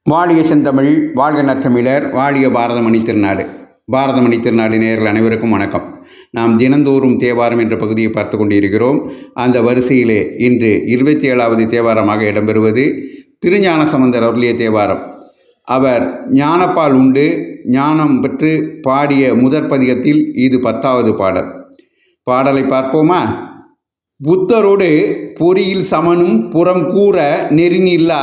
வாழிய செந்தமிழ், வாழ்க நற்றமிழர், வாழிய பாரதமணி திருநாடு. பாரதமணி திருநாடு நேயர்கள் அனைவருக்கும் வணக்கம். நாம் தினந்தோறும் தேவாரம் என்ற பகுதியை பார்த்து கொண்டிருக்கிறோம். அந்த வரிசையிலே இன்று 27வது தேவாரமாக இடம்பெறுவது திருஞான சம்பந்தர் அருளிய தேவாரம். அவர் ஞானப்பால் உண்டு ஞானம் பெற்று பாடிய முதற் பதிகத்தில் இது 10வது பாடல். பாடலை பார்ப்போமா? புத்தரோடு பொறியில் சமனும் புறம் கூற நெறினில்லா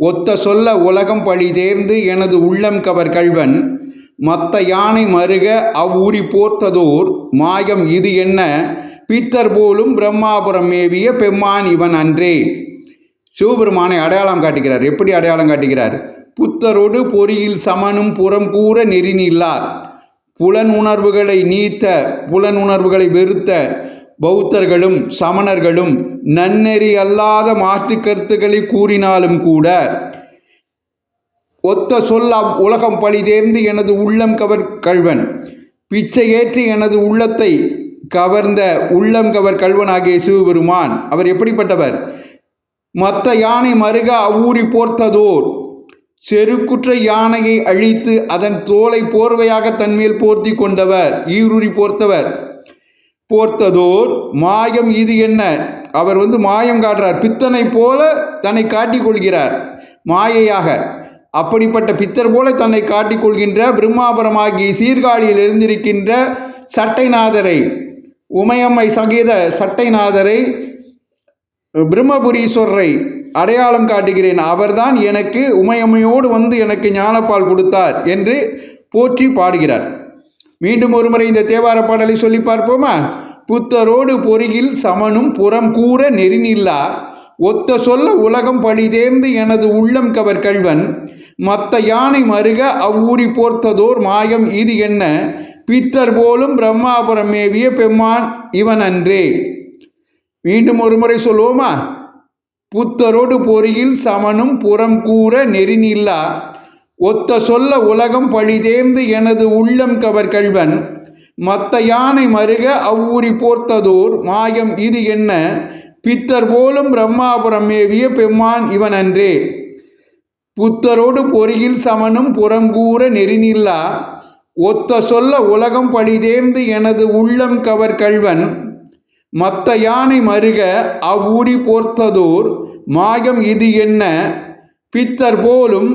ஒத்த சொல்ல உலகம் பழி தேர்ந்து எனது உள்ளம் கவர் கள்வன் மத்த யானை மருக அவ்வூரி போர்த்ததோர் மாயம் இது என்ன பித்தர் போலும் பிரம்மாபுரம் மேவிய பெம்மான் இவன் அன்றே. சிவபெருமானை அடையாளம் காட்டுகிறார். எப்படி அடையாளம் காட்டுகிறார்? புத்தரோடு பொறியில் சமனும் புறம் கூற நெறினில்லார், புலன் உணர்வுகளை நீத்த புலன் உணர்வுகளை வெறுத்த பௌத்தர்களும் சமணர்களும் நன்னெறி அல்லாத மாற்று கருத்துக்களை கூறினாலும் கூட ஒத்த சொல்ல உலகம் பழி தேர்ந்து எனது உள்ளம் கவர் கள்வன், பிச்சை ஏற்றி எனது உள்ளத்தை கவர்ந்த உள்ளம் கவர் கள்வனாகிய சிவபெருமான் அவர் எப்படிப்பட்டவர்? மத்த யானை மருக அவ்வூரி போர்த்ததோர், செருக்குற்ற யானையை அழித்து அதன் தோலை போர்வையாக தன்மேல் போர்த்தி கொண்டவர், ஈருரி போர்த்ததோர் மாயம் இது என்ன. அவர் மாயம் காட்டுறார். பித்தனை போல தன்னை காட்டிக்கொள்கிறார் மாயையாக. அப்படிப்பட்ட பித்தர் போல தன்னை காட்டிக்கொள்கின்ற பிரம்மாபுரமாகிய சீர்காழியில் எழுந்திருக்கின்ற சட்டைநாதரை, உமையம்மை சகீத சட்டைநாதரை, பிரம்மபுரீஸ்வரரை அடையாளம் காட்டுகிறேன். அவர்தான் எனக்கு உமையம்மையோடு எனக்கு ஞானப்பால் கொடுத்தார் என்று போற்றி பாடுகிறார். மீண்டும் ஒருமுறை இந்த தேவார பாடலை சொல்லி பார்ப்போமா? புத்தரோடு பொறியில் சமனும் புறம் கூற நெறினில்லா ஒத்த சொல்ல உலகம் பழி தேர்ந்து எனது உள்ளம் கவர் கள்வன் மத்த யானை மருக அவ்வூரி போர்த்ததோர் மாயம் இது என்ன பித்தர் போலும் பிரம்மாபுரம் மேவிய பெம்மான் இவன் அன்றே. மீண்டும் ஒரு முறை சொல்லுவோமா? புத்தரோடு பொறியில் சமனும் புறம் கூற நெறினில்லா ஒத்த சொல்ல உலகம் பழி தேர்ந்து எனது உள்ளம் கவர் கள்வன் மத்த யானை மருக அவ்வூரி போர்த்ததோர் மாயம் இது என்ன பித்தர் போலும் பிரம்மாபுரம் மேவிய பெம்மான் இவன் அன்றே. புத்தரோடு பொறியில் சமனும் புறங்கூற நெறினில்லா ஒத்த சொல்ல உலகம் பழி தேர்ந்து எனது உள்ளம் கவர் கள்வன் மத்த யானை மருக அவ்வூரி போர்த்ததோர் மாயம் இது என்ன பித்தர் போலும்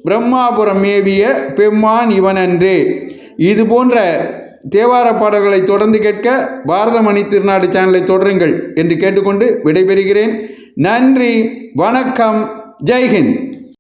பிரம்மாபுரம் மேவிய பெம்மான் இவன் அன்றே. இது போன்ற தேவார பாடல்களை தொடர்ந்து கேட்க பாரதமணி திருநாடு சேனலை தொடருங்கள் என்று கேட்டுக்கொண்டு விடைபெறுகிறேன். நன்றி, வணக்கம், ஜெய்ஹிந்த்.